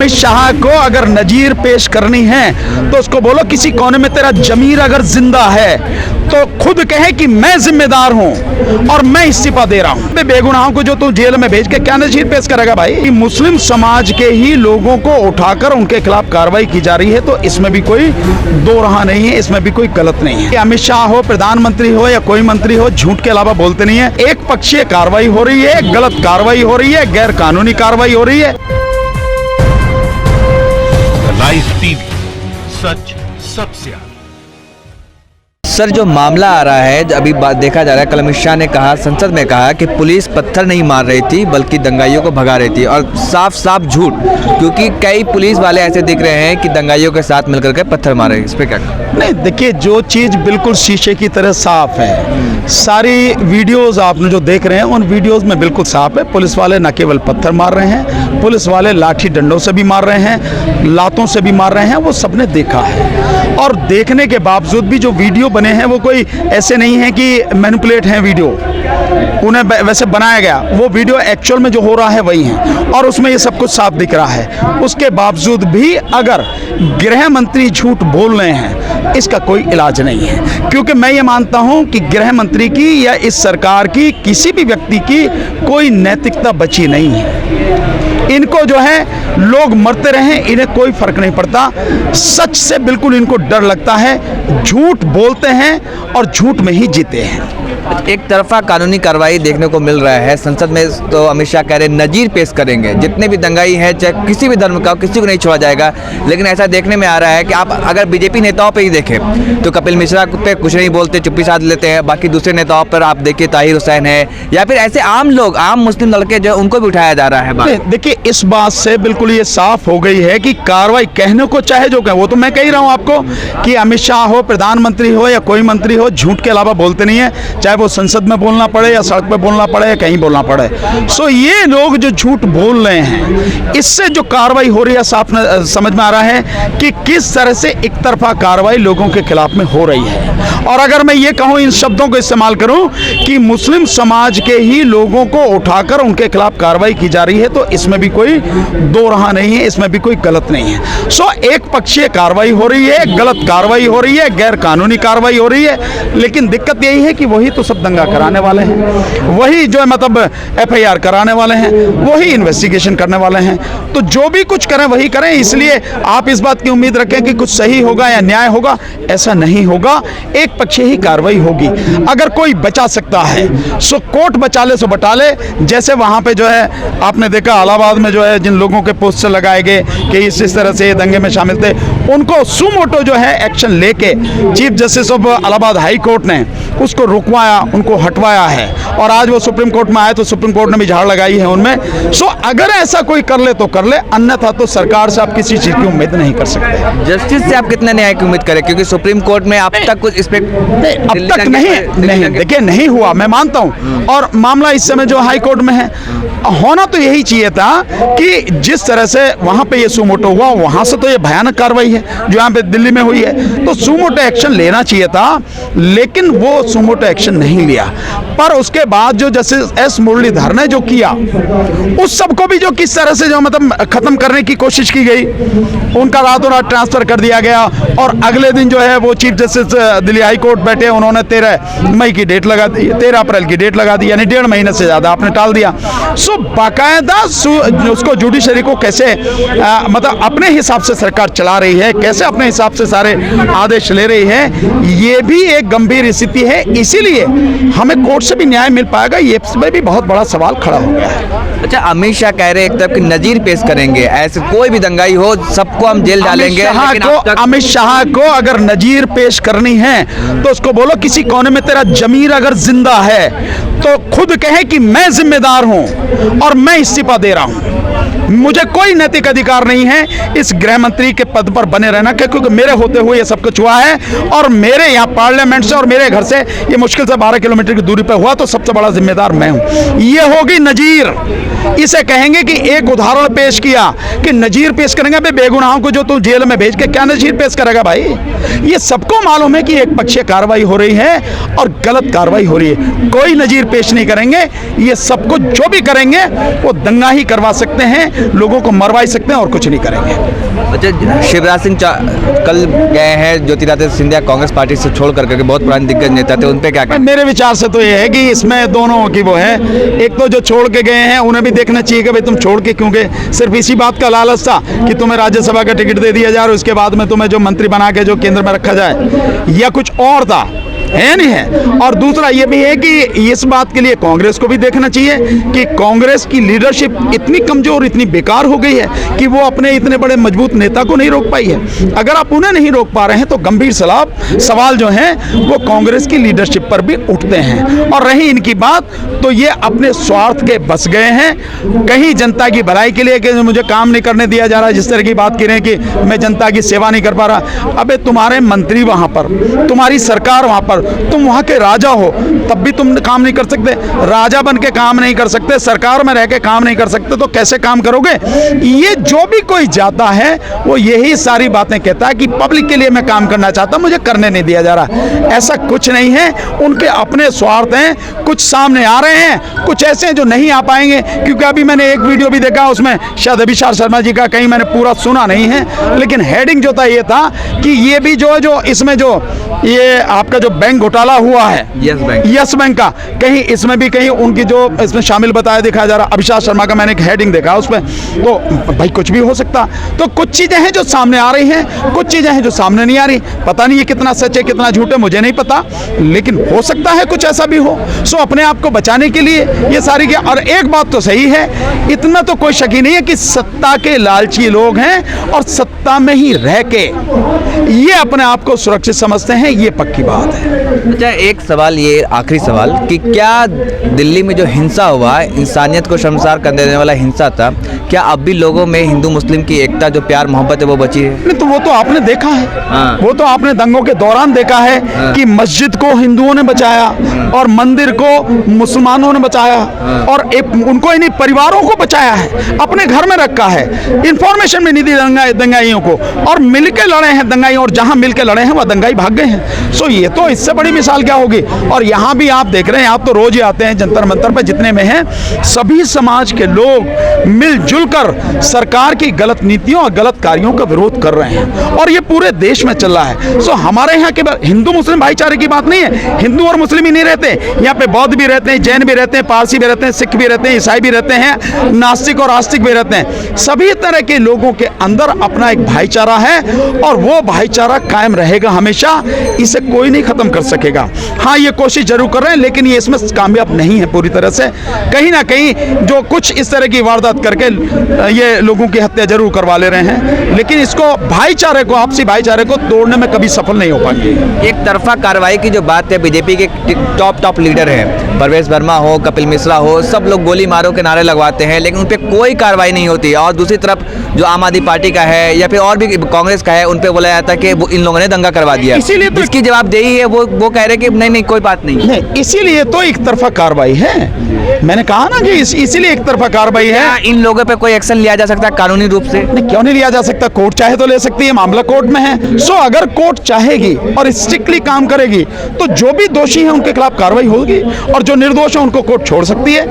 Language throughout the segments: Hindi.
अमित शाह को अगर नजीर पेश करनी है तो उसको बोलो किसी कोने में तेरा जमीर अगर जिंदा है तो खुद कहे कि मैं जिम्मेदार हूं और मैं इस्तीफा दे रहा हूं। बेगुनाहों को जो तू जेल में भेज के क्या नजीर पेश करेगा भाई। मुस्लिम समाज के ही लोगों को उठाकर उनके खिलाफ कार्रवाई की जा रही है तो इसमें भी कोई दो राह नहीं है, इसमें भी कोई गलत नहीं है। अमित शाह हो, प्रधानमंत्री हो या कोई मंत्री हो, झूठ के अलावा बोलते नहीं है। एक पक्षीय कार्रवाई हो रही है, गलत कार्रवाई हो रही है, गैर कानूनी कार्रवाई हो रही है। लाइव टीवी, सच सबसे आगे। सर, जो मामला आ रहा है अभी देखा जा रहा है, कल अमित शाह ने कहा, संसद में कहा कि पुलिस पत्थर नहीं मार रही थी बल्कि दंगाइयों को भगा रही थी, और साफ साफ झूठ, क्योंकि कई पुलिस वाले ऐसे दिख रहे हैं कि दंगाइयों के साथ मिलकर के पत्थर मार रहे हैं। इस पर क्या? नहीं, देखिए, जो चीज़ बिल्कुल शीशे की तरह साफ है, सारी वीडियोस आपने जो देख रहे हैं उन वीडियोस में बिल्कुल साफ है। पुलिस वाले न केवल पत्थर मार रहे हैं, पुलिस वाले लाठी डंडों से भी मार रहे हैं, लातों से भी मार रहे हैं, वो सबने देखा है। और देखने के बावजूद भी जो वीडियो बने हैं वो कोई ऐसे नहीं है कि मैनिपुलेट हैं वीडियो, उन्हें वैसे बनाया गया। वो वीडियो एक्चुअल में जो हो रहा है वही है और उसमें ये सब कुछ साफ दिख रहा है। उसके बावजूद भी अगर गृह मंत्री झूठ बोल रहे हैं, इसका कोई इलाज नहीं है, क्योंकि मैं ये मानता हूं कि गृह मंत्री की या इस सरकार की किसी भी व्यक्ति की कोई नैतिकता बची नहीं है। इनको जो है लोग मरते रहें, इन्हें कोई फर्क नहीं पड़ता। सच से बिल्कुल इनको डर लगता है, झूठ बोलते हैं और झूठ में ही जीते हैं। एक तरफा कानूनी कार्रवाई देखने को मिल रहा है संसद में, तो अमित शाह कह रहे नजीर पेश करेंगे, जितने भी दंगाई हैं, चाहे किसी भी धर्म का, किसी को नहीं छोड़ा जाएगा। लेकिन ऐसा देखने में आ रहा है कि आप अगर बीजेपी नेताओं पे ही देखें तो कपिल मिश्रा पे कुछ नहीं बोलते, चुप्पी साध लेते हैं। बाकी दूसरे नेताओं पर आप देखिए, ताहिर हुसैन है या फिर ऐसे आम लोग, आम मुस्लिम लड़के जो उनको भी उठाया जा रहा है। देखिए, इस बात से बिल्कुल ये साफ हो गई है कि कार्रवाई कहने को चाहे जो कहे, वो तो मैं कह ही रहा हूँ आपको कि अमित शाह हो, प्रधानमंत्री हो या कोई मंत्री हो, झूठ के अलावा बोलते नहीं है, चाहे वो संसद में बोलना पड़े या सड़क पे बोलना पड़े या कहीं बोलना पड़े। सो ये लोग जो झूठ बोल रहे हैं, इससे जो कार्रवाई हो रही है साफ समझ में आ रहा है कि किस तरह से एक तरफा कार्रवाई लोगों के खिलाफ में हो रही है। और अगर मैं ये कहूँ, इन शब्दों को इस्तेमाल करूं कि मुस्लिम समाज के ही लोगों को उठाकर उनके खिलाफ कार्रवाई की जा रही है तो इसमें भी कोई दो राह नहीं है, इसमें भी कोई गलत नहीं है। सो एक पक्षीय कार्रवाई हो रही है, गलत कार्रवाई हो रही है, गैर कानूनी कार्रवाई हो रही है। लेकिन दिक्कत यही है कि वही तो सब दंगा कराने वाले हैं, वही जो है मतलब FIR कराने वाले हैं, वही इन्वेस्टिगेशन करने वाले हैं। तो जो भी कुछ करें वही करें, इसलिए आप इस बात की उम्मीद रखें कि कुछ सही होगा या न्याय होगा, ऐसा नहीं होगा। एक पक्षीय ही कार्रवाई होगी। अगर कोई बचा सकता है सो कोर्ट बचा ले, सो बचा ले। जैसे वहां पे जो है आपने देखा इलाहाबाद में जो है जिन लोगों के पोस्टर लगाए गए कि इस तरह से दंगे में शामिल थे, उनको सुमोटो जो है एक्शन लेके chief justice of Allahabad high court ने उसको रुकवाया, उनको हटवाया है। और आज वो सुप्रीम कोर्ट में आए तो सुप्रीम कोर्ट ने भी झाड़ लगाई है उनमें। सो अगर ऐसा कोई कर ले तो कर ले, अन्यथा तो सरकार से आप किसी चीज की उम्मीद नहीं कर सकते। जस्टिस से आप कितने न्याय की उम्मीद करें, क्योंकि सुप्रीम कोर्ट में अब तक कुछ इस पे अब तक नहीं देखिए, नहीं हुआ, मैं मानता हूं। और मामला इस समय जो हाई कोर्ट में है, होना तो यही चाहिए था कि जिस तरह से वहां पे ये सुमोटो हुआ, वहां से तो ये भयानक कार्रवाई है जो यहाँ पे दिल्ली में हुई है, तो सुमोटो एक्शन लेना चाहिए था। लेकिन वो सुमोटो एक्शन नहीं लिया। पर उसके बाद जो जस्टिस S मुरलीधर ने जो किया, उस सबको भी जो किस तरह से जो मतलब खत्म करने की कोशिश की गई, उनका रातों रात ट्रांसफर कर दिया गया। और अगले दिन जो है वो chief justice Delhi high court बैठे, उन्होंने 13 मई की डेट लगा दी, 13 अप्रैल की डेट लगा दी, यानी 1.5 महीने से ज्यादा आपने टाल दिया। सो बाकायदा उसको जुडिशरी को कैसे मतलब अपने हिसाब से सरकार चला रही है, कैसे अपने हिसाब से सारे आदेश ले रही है, ये भी एक गंभीर स्थिति है। इसीलिए हमें कोर्ट से भी न्याय मिल पाएगा, ये भी बहुत बड़ा सवाल खड़ा हो गया है। अच्छा, अमित शाह कह रहे हैं एक तरफ की नजीर पेश करेंगे, ऐसे कोई भी दंगाई हो सबको हम जेल डालेंगे। अमित शाह को अगर नजीर पेश करनी है तो उसको बोलो किसी कोने में तेरा जमीर अगर जिंदा है तो खुद कहे कि मैं जिम्मेदार हूं और मैं इस्तीफा दे रहा हूं। मुझे कोई नैतिक अधिकार नहीं है इस गृह मंत्री के पद पर बने रहना, क्योंकि मेरे होते हुए ये सब कुछ हुआ है और मेरे यहाँ पार्लियामेंट से और मेरे घर से ये मुश्किल से 12 किलोमीटर की दूरी पर हुआ, तो सबसे बड़ा जिम्मेदार मैं हूं। ये होगी नजीर। इसे कहेंगे कि एक उदाहरण पेश किया कि नजीर पेश करेंगे, बे बेगुनाहों को जो तू जेल में भेज के क्या नजीर पेश करेगा भाई। ये सबको मालूम है कि एक पक्षीय कार्रवाई हो रही है और गलत कार्रवाई हो रही है, कोई नजीर पेश नहीं करेंगे। ये सबको जो भी करेंगे वो दंगा ही करवा सकते हैं, लोगों को मरवा सकते हैं और कुछ नहीं करेंगे। अच्छा, शिवराज सिंह कल गए हैं ज्योतिरादित्य सिंधिया कांग्रेस पार्टी से छोड़ करके, बहुत पुराने दिग्गज नेता थे, उन पे क्या कहना? मेरे विचार से तो ये है कि इसमें दोनों की वो है, एक तो जो छोड़ के गए हैं उन्हें भी देखना चाहिए कि भाई तुम छोड़ के क्यों गए। सिर्फ इसी बात का लालच था कि तुम्हें राज्यसभा का टिकट दे दिया जाए और उसके बाद में तुम्हें जो मंत्री बना के जो केंद्र में रखा जाए, या कुछ और था, है नहीं है। और दूसरा ये भी है कि इस बात के लिए कांग्रेस को भी देखना चाहिए कि कांग्रेस की लीडरशिप इतनी कमजोर, इतनी बेकार हो गई है कि वो अपने इतने बड़े मजबूत नेता को नहीं रोक पाई है। अगर आप उन्हें नहीं रोक पा रहे हैं तो गंभीर सवाल जो हैं वो कांग्रेस की लीडरशिप पर भी उठते हैं। और रही इनकी बात तो ये अपने स्वार्थ के बस गए हैं, कहीं जनता की भलाई के लिए कि मुझे काम नहीं करने दिया जा रहा है, जिस तरह की बात करें कि मैं जनता की सेवा नहीं कर पा रहा। अबे तुम्हारे मंत्री वहां पर, तुम्हारी सरकार वहां पर, तुम वहां के राजा हो, तब भी तुम काम नहीं कर सकते। राजा बन के काम नहीं कर सकते, सरकार में रह के काम नहीं कर सकते, तो कैसे काम करोगे? ये जो भी कोई जाता है वो यही सारी बातें कहता है कि पब्लिक के लिए मैं काम करना चाहता, मुझे करने नहीं दिया जा रहा। ऐसा कुछ नहीं है, उनके अपने स्वार्थ हैं, कुछ सामने आ रहे हैं, कुछ ऐसे हैं जो नहीं आ पाएंगे। क्योंकि अभी मैंने एक वीडियो भी देखा, उसमें शायद अभिषेक शर्मा जी का, कहीं मैंने पूरा सुना नहीं है, लेकिन हेडिंग जो था ये था कि ये भी जो इसमें जो ये आपका जो बैंक घोटाला हुआ है, यस बैंक का, कहीं इसमें भी कहीं उनकी जो इसमें शामिल बताया दिखाया जा रहा। अभिषेक शर्मा का मैंने एक हेडिंग देखा उसमें, तो भाई कुछ भी हो सकता। तो कुछ चीजें हैं जो सामने आ रही हैं, कुछ चीजें हैं जो सामने नहीं आ रही। पता नहीं ये कितना सच है कितना झूठ है, मुझे नहीं पता, लेकिन हो सकता है कुछ ऐसा भी हो। सो अपने आप को बचाने के लिए ये सारी के, और एक बात तो सही है, इतना तो कोई शक ही नहीं है कि सत्ता के लालची लोग हैं और सत्ता में ही रह के ये अपने आप को सुरक्षित समझते हैं, ये पक्की बात है। अच्छा, एक सवाल, ये आखिरी सवाल, कि क्या दिल्ली में जो हिंसा हुआ, इंसानियत को शर्मसार कर देने वाला हिंसा था, क्या अब भी लोगों में हिंदू मुस्लिम की एकता, जो प्यार मोहब्बत है, वो बची है? नहीं तो वो तो आपने देखा है, वो तो आपने दंगों के दौरान देखा है कि मस्जिद को हिंदुओं ने बचाया और मंदिर को मुसलमानों ने बचाया, और उनको इन्हीं परिवारों को बचाया है, अपने घर में रखा है, इंफॉर्मेशन भी नहीं दी दंगाइयों को, और मिलके लड़े हैं दंगाई, और जहां मिलके लड़े हैं वह दंगाई भाग गए हैं। सो ये तो इससे बड़ी मिसाल क्या होगी। और यहाँ भी आप देख रहे हैं, आप तो रोज ही आते हैं जंतर मंतर पर, जितने में हैं सभी समाज के लोग मिलजुल कर सरकार की गलत नीतियों और गलत कार्यों का विरोध कर रहे हैं, और ये पूरे देश में चल रहा है। सो हमारे यहाँ के हिंदू मुस्लिम भाईचारे की बात नहीं है, हिंदू और मुस्लिम ही नहीं रहते, यहाँ पे बौद्ध भी रहते हैं, जैन भी रहते हैं, पारसी भी रहते हैं, सिख भी रहते हैं, ईसाई भी रहते हैं, नास्तिक और आस्तिक भी रहते हैं। सभी तरह के लोगों के अंदर अपना एक भाईचारा है और वो भाईचारा कायम रहेगा हमेशा, इसे कोई नहीं खत्म कर सकेगा। हाँ, ये कोशिश जरूर कर रहे हैं, लेकिन ये इसमें कामयाब नहीं है पूरी तरह से। कहीं ना कहीं जो कुछ इस तरह की वारदात करके ये लोगों की हत्या जरूर करवा ले रहे हैं, लेकिन इसको भाईचारे को, आपसी भाईचारे को तोड़ने में कभी सफल नहीं हो पाएंगे। एक तरफा कार्रवाई की जो बात है, बीजेपी के टॉप लीडर हैं, परवेश वर्मा हो, कपिल मिश्रा हो, सब लोग गोली मारो के नारे लगवाते हैं, लेकिन उन पर कोई कार्रवाई नहीं होती। और दूसरी तरफ जो आम आदमी पार्टी का है या फिर और भी कांग्रेस का है, उन पर बोला जाता है कि वो इन लोगों ने दंगा करवा दिया। इसीलिए तो इसकी जवाबदेही है, वो कह रहे कि नहीं कोई बात नहीं, इसीलिए तो एक तरफा कार्रवाई है। मैंने कहा ना कि इसीलिए एक तरफा कार्रवाई है। इन लोगों पे कोई एक्शन लिया जा सकता है कानूनी रूप से? नहीं, क्यों नहीं लिया जा सकता? कोर्ट चाहे तो ले सकती है, मामला कोर्ट में है। सो अगर कोर्ट चाहेगी और स्ट्रिक्टली काम करेगी तो जो भी दोषी हैं उनके खिलाफ कार्रवाई होगी, और जो निर्दोष है उनको कोर्ट छोड़ सकती है।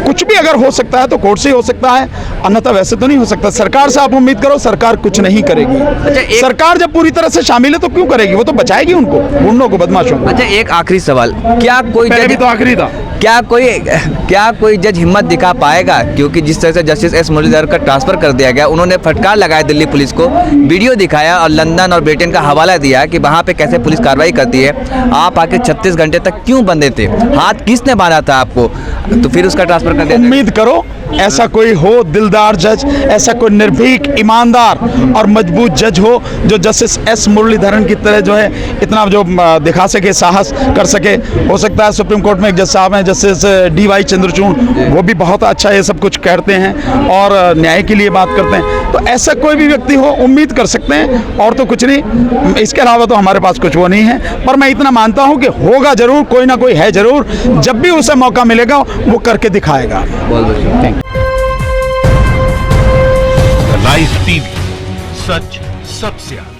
कुछ भी अगर हो सकता है तो कोर्ट से ही हो सकता है, अन्यथा वैसे तो नहीं हो सकता। सरकार से आप उम्मीद करो सरकार कुछ नहीं करेगी। सरकार जब पूरी तरह से शामिल है तो क्यों करेगी? वो तो बचाएगी उनको, गुंडों को, बदमाशों को। अच्छा, एक आखिरी सवाल, क्या कोई जज, तो आखिरी था, क्या कोई जज हिम्मत दिखा पाएगा? क्योंकि जिस तरह से जस्टिस एस मुरलीधर का ट्रांसफर कर दिया गया, उन्होंने फटकार लगाया दिल्ली पुलिस को, वीडियो दिखाया और लंदन और ब्रिटेन का हवाला दिया कि वहाँ पे कैसे पुलिस कार्रवाई करती है। आप आके 36 घंटे तक क्यों बंधे थे? हाथ किसने बांधा था आपको? तो फिर उसका ट्रांसफर कर दिया। उम्मीद करो ऐसा कोई हो दिलदार जज, ऐसा कोई निर्भीक, ईमानदार और मजबूत जज हो जो जस्टिस एस मुरलीधरन की तरह जो है इतना जो दिखा सके, साहस कर सके। हो सकता है सुप्रीम कोर्ट में एक जज साहब हैं, जस्टिस DY चंद्रचूड़, वो भी बहुत अच्छा ये सब कुछ कहते हैं और न्याय के लिए बात करते हैं। तो ऐसा कोई भी व्यक्ति हो, उम्मीद कर सकते हैं, और तो कुछ नहीं। इसके अलावा तो हमारे पास कुछ वो नहीं है, पर मैं इतना मानता हूँ कि होगा जरूर, कोई ना कोई है जरूर। जब भी उसे मौका मिलेगा वो करके दिखाएगा। लाइव टीवी, सच सबसे आगे।